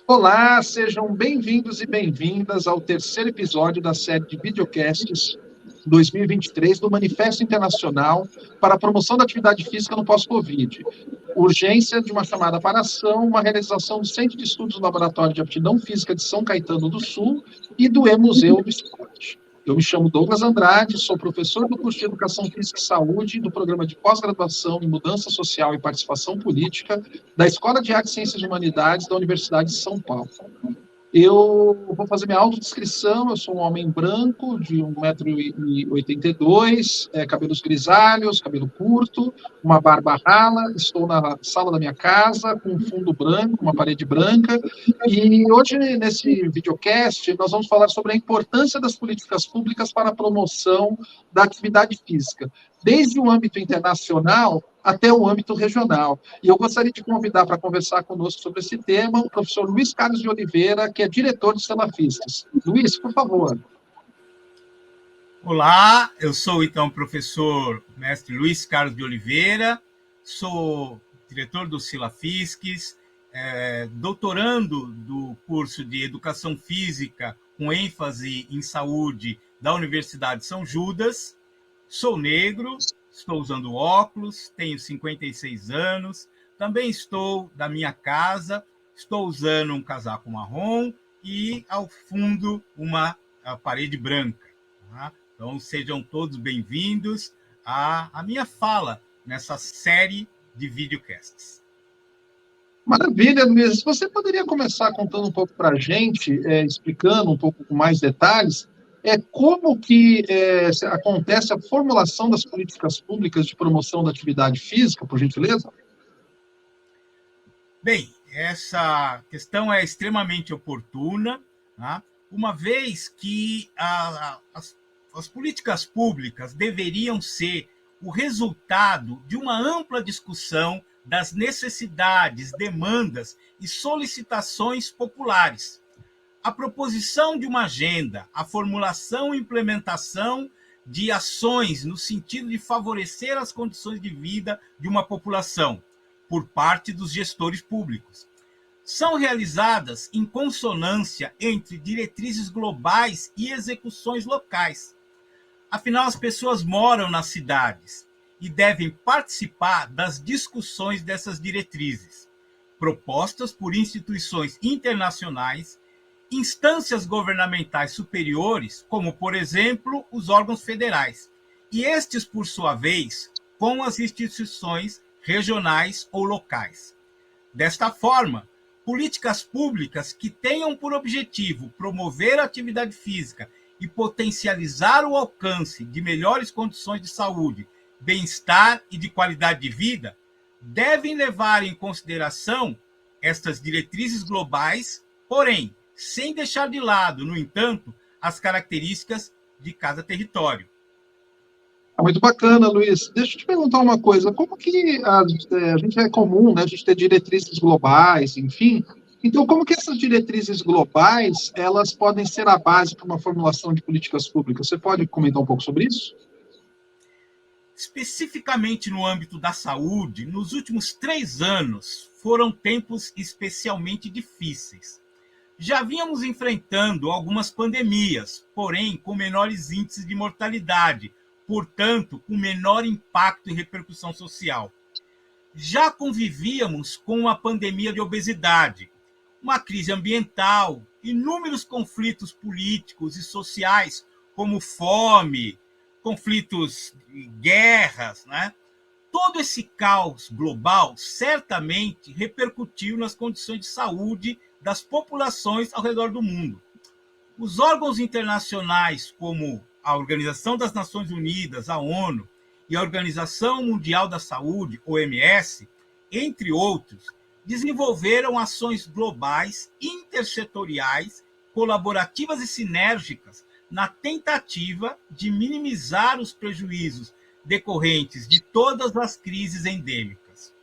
Olá, sejam bem-vindos e bem-vindas ao terceiro episódio da série de videocasts 2023 do Manifesto Internacional para a Promoção da Atividade Física no Pós-Covid. Urgência de uma chamada para ação, uma realização do Centro de Estudos do Laboratório de Aptidão Física de São Caetano do Sul e do E-Museu do Esporte. Eu me chamo Douglas Andrade, sou professor do curso de Educação Física e Saúde do programa de pós-graduação em Mudança Social e Participação Política da Escola de Artes, Ciências e Humanidades da Universidade de São Paulo. Eu vou fazer minha autodescrição. Eu sou um homem branco de 1,82 m, cabelos grisalhos, cabelo curto, uma barba rala. Estou na sala da minha casa com um fundo branco, uma parede branca. E hoje, nesse videocast, nós vamos falar sobre a importância das políticas públicas para a promoção da atividade física, desde o âmbito internacional até o âmbito regional. E eu gostaria de convidar para conversar conosco sobre esse tema o professor Luiz Carlos de Oliveira, que é diretor de Salafistas. Luiz, por favor. Olá, eu sou então o professor mestre Luiz Carlos de Oliveira, sou diretor do Silafisques, doutorando do curso de Educação Física com ênfase em saúde da Universidade de São Judas, sou negro, estou usando óculos, tenho 56 anos, também estou da minha casa, estou usando um casaco marrom e, ao fundo, uma parede branca. Tá? Então, sejam todos bem-vindos à minha fala nessa série de videocasts. Maravilha, Luiz. Você poderia começar contando um pouco para a gente, explicando um pouco com mais detalhes, como que acontece a formulação das políticas públicas de promoção da atividade física, por gentileza? Bem, essa questão é extremamente oportuna, tá? Uma vez que as políticas públicas deveriam ser o resultado de uma ampla discussão das necessidades, demandas e solicitações populares. A proposição de uma agenda, a formulação e implementação de ações no sentido de favorecer as condições de vida de uma população por parte dos gestores públicos. São realizadas em consonância entre diretrizes globais e execuções locais. Afinal, as pessoas moram nas cidades e devem participar das discussões dessas diretrizes, propostas por instituições internacionais, instâncias governamentais superiores, como, por exemplo, os órgãos federais, e estes, por sua vez, com as instituições regionais ou locais. Desta forma, políticas públicas que tenham por objetivo promover a atividade física e potencializar o alcance de melhores condições de saúde, bem-estar e de qualidade de vida, devem levar em consideração estas diretrizes globais, porém, sem deixar de lado, no entanto, as características de cada território. Muito bacana, Luiz. Deixa eu te perguntar uma coisa. Como que a gente é comum, né, a gente ter diretrizes globais, enfim. Então, como que essas diretrizes globais elas podem ser a base para uma formulação de políticas públicas? Você pode comentar um pouco sobre isso? Especificamente no âmbito da saúde, nos últimos 3 anos foram tempos especialmente difíceis. Já vínhamos enfrentando algumas pandemias, porém com menores índices de mortalidade, portanto, com menor impacto e repercussão social. Já convivíamos com uma pandemia de obesidade, uma crise ambiental, inúmeros conflitos políticos e sociais, como fome, conflitos, guerras, né? Todo esse caos global certamente repercutiu nas condições de saúde das populações ao redor do mundo. Os órgãos internacionais, como a Organização das Nações Unidas, a ONU, e a Organização Mundial da Saúde, OMS, entre outros, desenvolveram ações globais, intersetoriais, colaborativas e sinérgicas na tentativa de minimizar os prejuízos decorrentes de todas as crises endêmicas.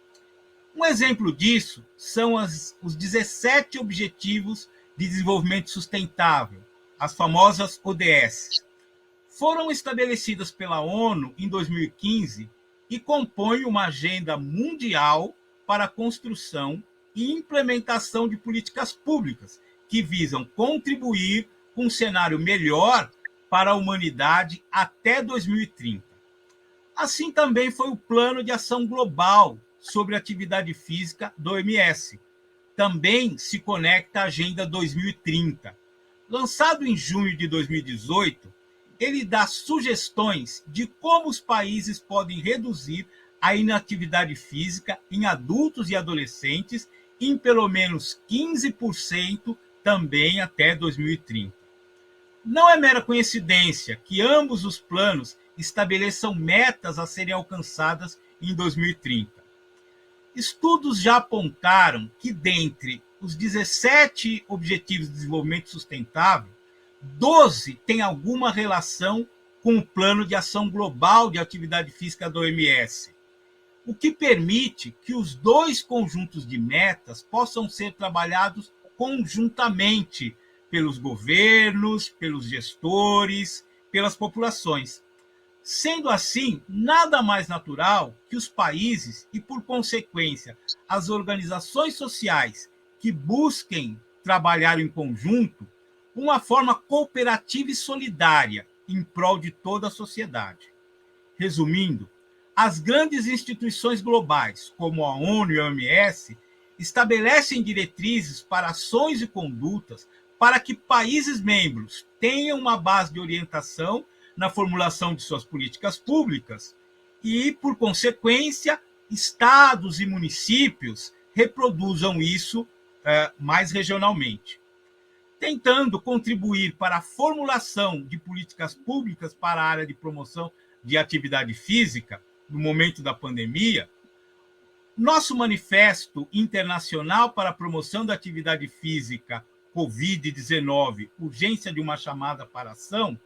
Um exemplo disso são os 17 Objetivos de Desenvolvimento Sustentável, as famosas ODS. Foram estabelecidas pela ONU em 2015 e compõem uma agenda mundial para a construção e implementação de políticas públicas que visam contribuir com um cenário melhor para a humanidade até 2030. Assim também foi o Plano de Ação Global sobre Atividade Física do OMS. Também se conecta à Agenda 2030. Lançado em junho de 2018, ele dá sugestões de como os países podem reduzir a inatividade física em adultos e adolescentes em pelo menos 15% também até 2030. Não é mera coincidência que ambos os planos estabeleçam metas a serem alcançadas em 2030. Estudos já apontaram que, dentre os 17 Objetivos de Desenvolvimento Sustentável, 12 têm alguma relação com o Plano de Ação Global de Atividade Física da OMS, o que permite que os dois conjuntos de metas possam ser trabalhados conjuntamente pelos governos, pelos gestores, pelas populações. Sendo assim, nada mais natural que os países e, por consequência, as organizações sociais que busquem trabalhar em conjunto uma forma cooperativa e solidária em prol de toda a sociedade. Resumindo, as grandes instituições globais, como a ONU e a OMS, estabelecem diretrizes para ações e condutas para que países membros tenham uma base de orientação na formulação de suas políticas públicas e, por consequência, estados e municípios reproduzam isso mais regionalmente. Tentando contribuir para a formulação de políticas públicas para a área de promoção de atividade física no momento da pandemia, nosso Manifesto Internacional para a Promoção da Atividade Física Covid-19, Urgência de uma Chamada para Ação,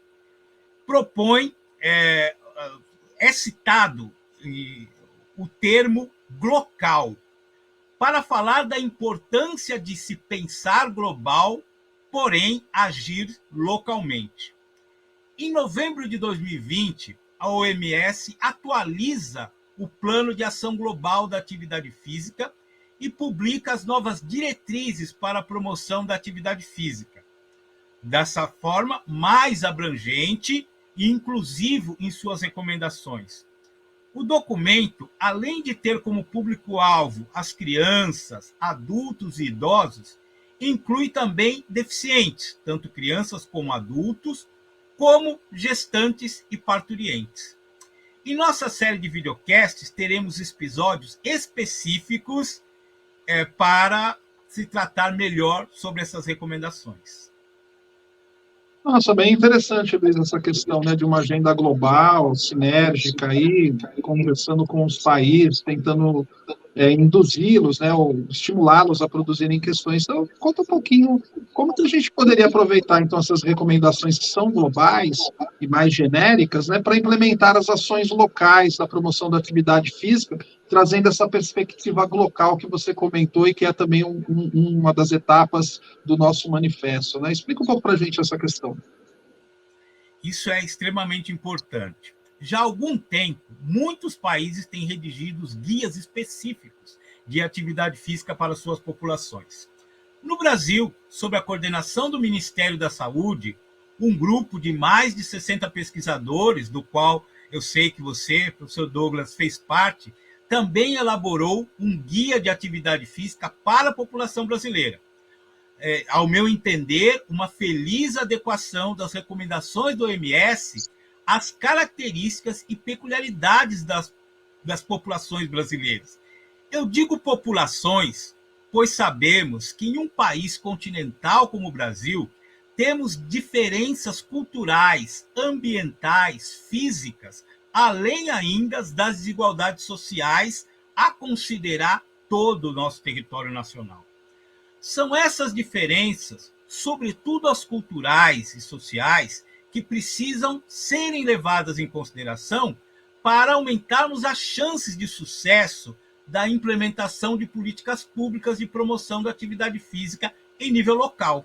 propõe, é citado o termo glocal, para falar da importância de se pensar global, porém agir localmente. Em novembro de 2020, a OMS atualiza o Plano de Ação Global da Atividade Física e publica as novas diretrizes para a promoção da atividade física. Dessa forma, mais abrangente e inclusivo em suas recomendações. O documento, além de ter como público-alvo as crianças, adultos e idosos, inclui também deficientes, tanto crianças como adultos, como gestantes e parturientes. Em nossa série de videocasts, teremos episódios específicos para se tratar melhor sobre essas recomendações. Nossa, bem interessante, Luiz, essa questão, né, de uma agenda global, sinérgica, aí, conversando com os países, tentando induzi-los, né, ou estimulá-los a produzirem questões. Então, conta um pouquinho como que a gente poderia aproveitar, então, essas recomendações que são globais e mais genéricas, né, para implementar as ações locais da promoção da atividade física, trazendo essa perspectiva local que você comentou e que é também uma das etapas do nosso manifesto, né? Explica um pouco para a gente essa questão. Isso é extremamente importante. Já há algum tempo, muitos países têm redigido guias específicos de atividade física para suas populações. No Brasil, sob a coordenação do Ministério da Saúde, um grupo de mais de 60 pesquisadores, do qual eu sei que você, professor Douglas, fez parte, também elaborou um guia de atividade física para a população brasileira. Ao meu entender, uma feliz adequação das recomendações do OMS às características e peculiaridades das populações brasileiras. Eu digo populações, pois sabemos que em um país continental como o Brasil, temos diferenças culturais, ambientais, físicas, além ainda das desigualdades sociais, a considerar todo o nosso território nacional. São essas diferenças, sobretudo as culturais e sociais, que precisam serem levadas em consideração para aumentarmos as chances de sucesso da implementação de políticas públicas de promoção da atividade física em nível local.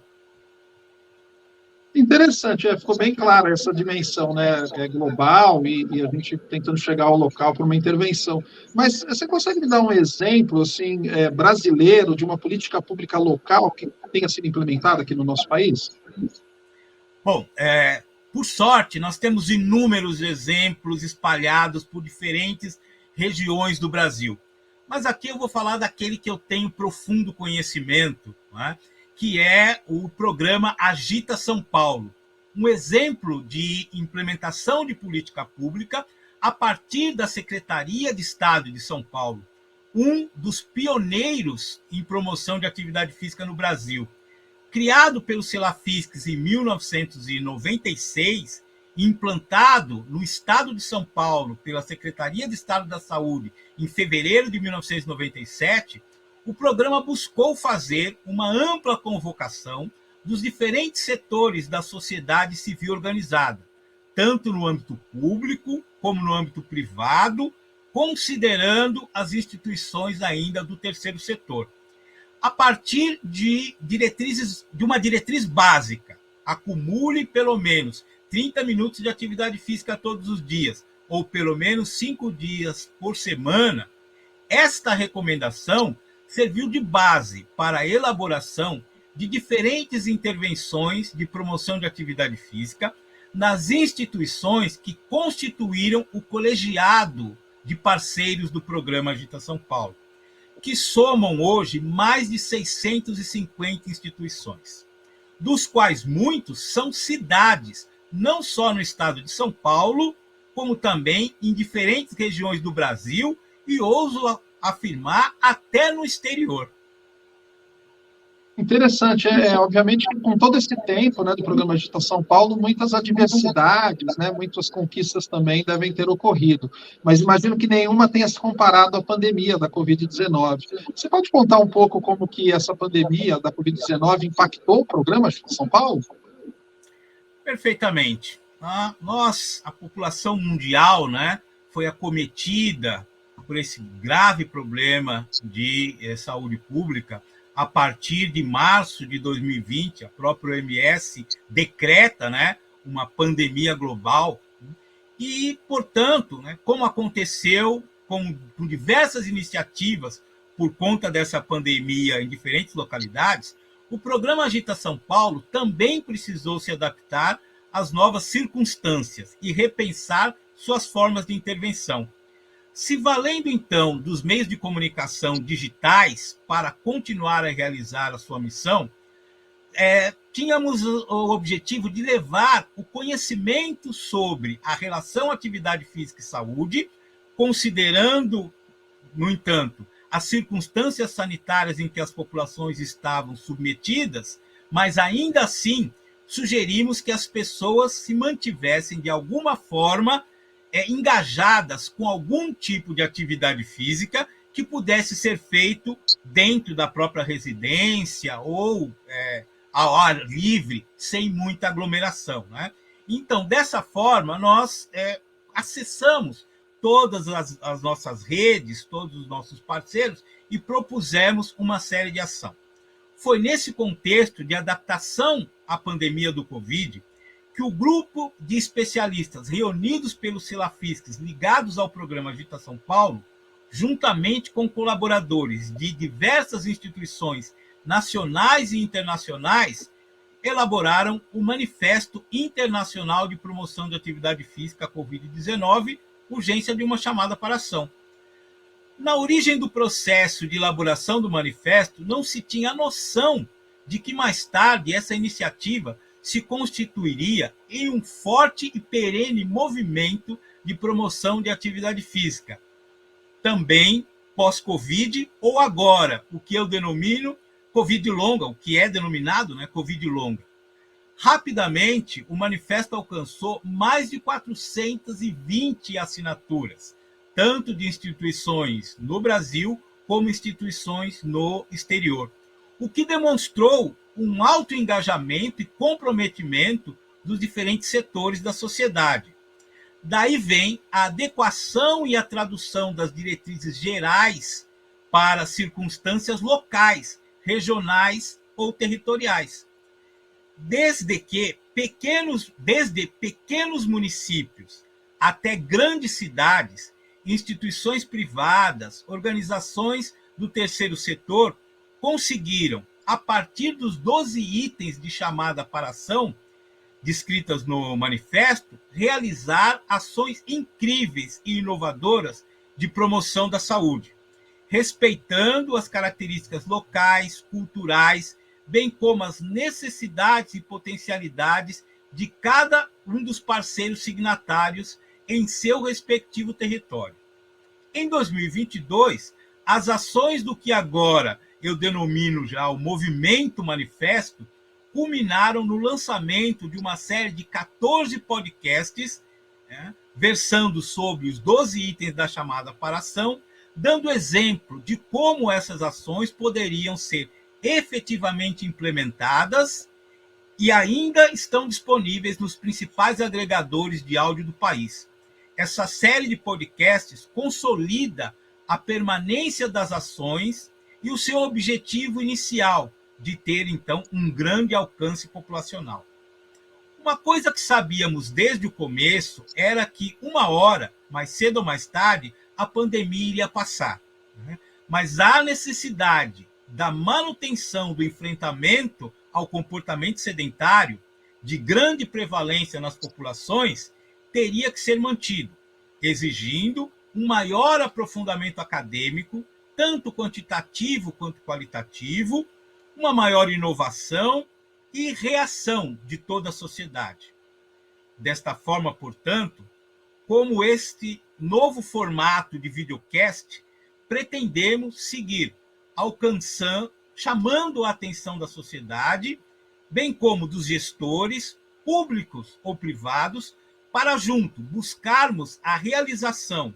Interessante, ficou bem clara essa dimensão, né, global e a gente tentando chegar ao local para uma intervenção. Mas você consegue me dar um exemplo assim, brasileiro de uma política pública local que tenha sido implementada aqui no nosso país? Bom, por sorte, nós temos inúmeros exemplos espalhados por diferentes regiões do Brasil. Mas aqui eu vou falar daquele que eu tenho profundo conhecimento, né, que é o programa Agita São Paulo, um exemplo de implementação de política pública a partir da Secretaria de Estado de São Paulo, um dos pioneiros em promoção de atividade física no Brasil. Criado pelo Selafisques em 1996, implantado no estado de São Paulo pela Secretaria de Estado da Saúde em fevereiro de 1997, o programa buscou fazer uma ampla convocação dos diferentes setores da sociedade civil organizada, tanto no âmbito público como no âmbito privado, considerando as instituições ainda do terceiro setor. A partir de uma diretriz básica, acumule pelo menos 30 minutos de atividade física todos os dias, ou pelo menos 5 dias por semana. Esta recomendação serviu de base para a elaboração de diferentes intervenções de promoção de atividade física nas instituições que constituíram o colegiado de parceiros do programa Agita São Paulo, que somam hoje mais de 650 instituições, dos quais muitos são cidades, não só no estado de São Paulo, como também em diferentes regiões do Brasil e ouso afirmar até no exterior. Interessante, obviamente que com todo esse tempo, né, do programa Agita São Paulo, muitas adversidades, né, muitas conquistas também devem ter ocorrido, mas imagino que nenhuma tenha se comparado à pandemia da Covid-19. Você pode contar um pouco como que essa pandemia da Covid-19 impactou o programa Agita São Paulo? Perfeitamente. A população mundial, né, foi acometida por esse grave problema de saúde pública a partir de março de 2020. A própria OMS decreta, né, uma pandemia global e, portanto, né, como aconteceu com diversas iniciativas por conta dessa pandemia em diferentes localidades, o programa Agita São Paulo também precisou se adaptar às novas circunstâncias e repensar suas formas de intervenção. Se valendo, então, dos meios de comunicação digitais para continuar a realizar a sua missão, tínhamos o objetivo de levar o conhecimento sobre a relação atividade física e saúde, considerando, no entanto, as circunstâncias sanitárias em que as populações estavam submetidas, mas ainda assim sugerimos que as pessoas se mantivessem de alguma forma engajadas com algum tipo de atividade física que pudesse ser feito dentro da própria residência ou ao ar livre, sem muita aglomeração, né? Então, dessa forma, nós acessamos todas as nossas redes, todos os nossos parceiros e propusemos uma série de ação. Foi nesse contexto de adaptação à pandemia do Covid que o grupo de especialistas reunidos pelos Selafisques ligados ao programa Agita São Paulo, juntamente com colaboradores de diversas instituições nacionais e internacionais, elaboraram o Manifesto Internacional de Promoção de Atividade Física Covid-19, urgência de uma chamada para ação. Na origem do processo de elaboração do manifesto, não se tinha noção de que mais tarde essa iniciativa se constituiria em um forte e perene movimento de promoção de atividade física, também pós-Covid ou agora, o que eu denomino Covid longa, o que é denominado, né, Covid longa. Rapidamente, o manifesto alcançou mais de 420 assinaturas, tanto de instituições no Brasil como instituições no exterior, o que demonstrou um alto engajamento e comprometimento dos diferentes setores da sociedade. Daí vem a adequação e a tradução das diretrizes gerais para circunstâncias locais, regionais ou territoriais. Desde que desde pequenos municípios até grandes cidades, instituições privadas, organizações do terceiro setor conseguiram, a partir dos 12 itens de chamada para ação descritas no manifesto, realizar ações incríveis e inovadoras de promoção da saúde, respeitando as características locais, culturais, bem como as necessidades e potencialidades de cada um dos parceiros signatários em seu respectivo território. Em 2022, as ações do que agora eu denomino já o Movimento Manifesto culminaram no lançamento de uma série de 14 podcasts, versando sobre os 12 itens da chamada para ação, dando exemplo de como essas ações poderiam ser efetivamente implementadas e ainda estão disponíveis nos principais agregadores de áudio do país. Essa série de podcasts consolida a permanência das ações e o seu objetivo inicial, de ter, então, um grande alcance populacional. Uma coisa que sabíamos desde o começo era que uma hora, mais cedo ou mais tarde, a pandemia iria passar. Mas a necessidade da manutenção do enfrentamento ao comportamento sedentário, de grande prevalência nas populações, teria que ser mantido, exigindo um maior aprofundamento acadêmico, tanto quantitativo quanto qualitativo, uma maior inovação e reação de toda a sociedade. Desta forma, portanto, como este novo formato de videocast, pretendemos seguir alcançando, chamando a atenção da sociedade, bem como dos gestores, públicos ou privados, para junto buscarmos a realização,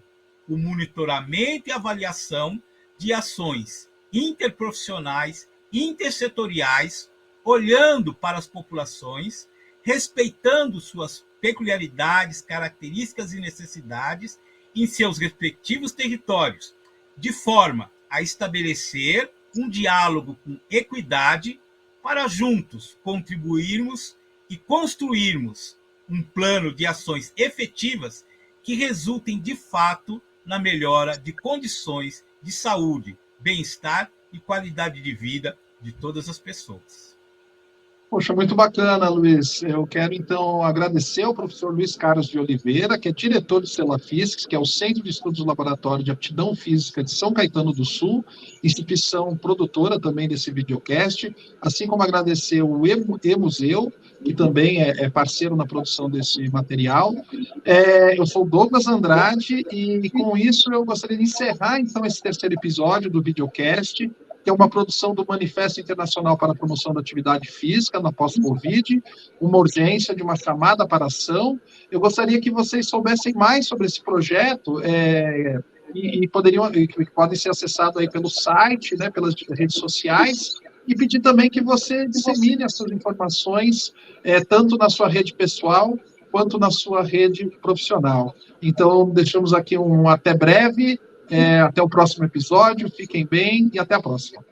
o monitoramento e avaliação de ações interprofissionais, intersetoriais, olhando para as populações, respeitando suas peculiaridades, características e necessidades em seus respectivos territórios, de forma a estabelecer um diálogo com equidade para juntos contribuirmos e construirmos um plano de ações efetivas que resultem de fato na melhora de condições de saúde, bem-estar e qualidade de vida de todas as pessoas. Poxa, muito bacana, Luiz. Eu quero, então, agradecer ao professor Luiz Carlos de Oliveira, que é diretor do CELAFISC, que é o Centro de Estudos do Laboratório de Aptidão Física de São Caetano do Sul, instituição produtora também desse videocast, assim como agradecer o E-Museu, que também é parceiro na produção desse material. Eu sou o Douglas Andrade e, com isso, eu gostaria de encerrar, então, esse terceiro episódio do videocast, que é uma produção do Manifesto Internacional para a Promoção da Atividade Física na pós-Covid, uma urgência de uma chamada para ação. Eu gostaria que vocês soubessem mais sobre esse projeto e podem ser acessados aí pelo site, né, pelas redes sociais, e pedir também que você dissemine as suas informações, tanto na sua rede pessoal quanto na sua rede profissional. Então, deixamos aqui um até breve. Até o próximo episódio, fiquem bem e até a próxima.